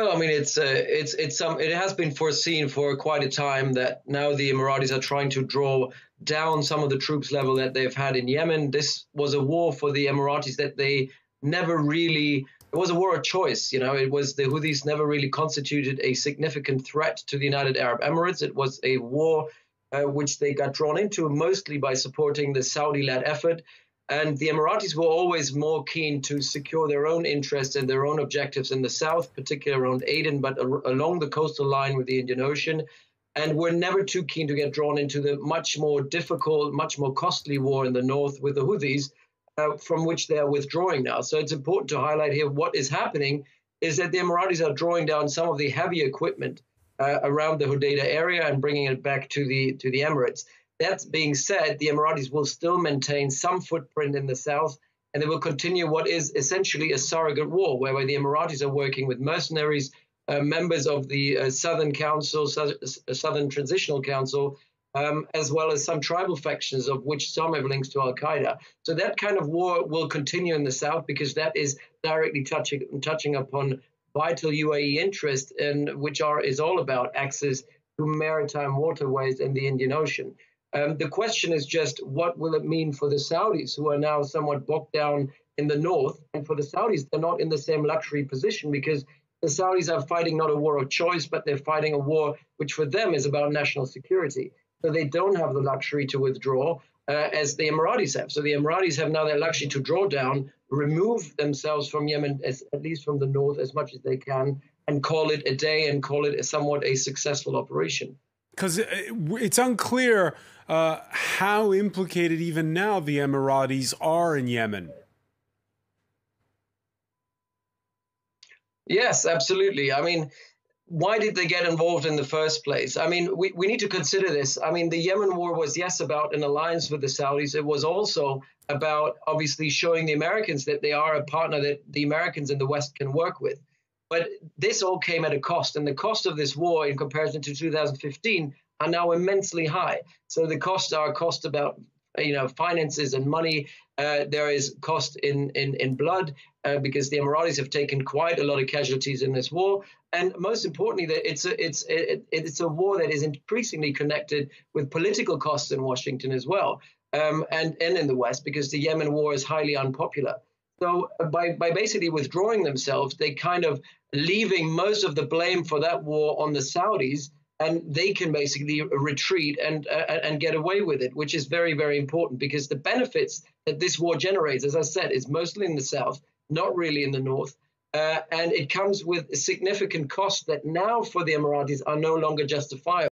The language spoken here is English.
No, I mean it has been foreseen for quite a time that now the Emiratis are trying to draw down some of the troops level that they've had in Yemen. This was a war for the Emiratis that they never really. It was a war of choice. It was the Houthis never really constituted a significant threat to the United Arab Emirates. It was a war which they got drawn into mostly by supporting the Saudi-led effort. And the Emiratis were always more keen to secure their own interests and their own objectives in the south, particularly around Aden, but along the coastal line with the Indian Ocean. And were never too keen to get drawn into the much more difficult, much more costly war in the north with the Houthis, from which they are withdrawing now. So it's important to highlight here what is happening is that the Emiratis are drawing down some of the heavy equipment around the Hodeidah area and bringing it back to the Emirates. That being said, the Emiratis will still maintain some footprint in the south, and they will continue what is essentially a surrogate war, where the Emiratis are working with mercenaries, members of the Southern Council, Southern Transitional Council, as well as some tribal factions, of which some have links to al-Qaeda. So that kind of war will continue in the south because that is directly touching upon vital UAE interest, which is all about access to maritime waterways in the Indian Ocean. The question is just what will it mean for the Saudis, who are now somewhat bogged down in the north? And for the Saudis, they're not in the same luxury position because the Saudis are fighting not a war of choice, but they're fighting a war which for them is about national security. So they don't have the luxury to withdraw as the Emiratis have. So the Emiratis have now their luxury to draw down, remove themselves from Yemen, at least from the north, as much as they can, and call it a day and call it somewhat a successful operation. Because it's unclear how implicated even now the Emiratis are in Yemen. Yes, absolutely. I mean, why did they get involved in the first place? I mean, we need to consider this. I mean, the Yemen war was, yes, about an alliance with the Saudis. It was also about obviously showing the Americans that they are a partner that the Americans in the West can work with. But this all came at a cost, and the cost of this war in comparison to 2015 are now immensely high. So the costs are about finances and money. There is cost in blood because the Emiratis have taken quite a lot of casualties in this war, and most importantly, that it's a war that is increasingly connected with political costs in Washington as well, and in the West because the Yemen war is highly unpopular. So by basically withdrawing themselves, they kind of leaving most of the blame for that war on the Saudis, and they can basically retreat and get away with it, which is very, very important because the benefits that this war generates, as I said, is mostly in the south, not really in the north. And it comes with significant costs that now for the Emiratis are no longer justifiable.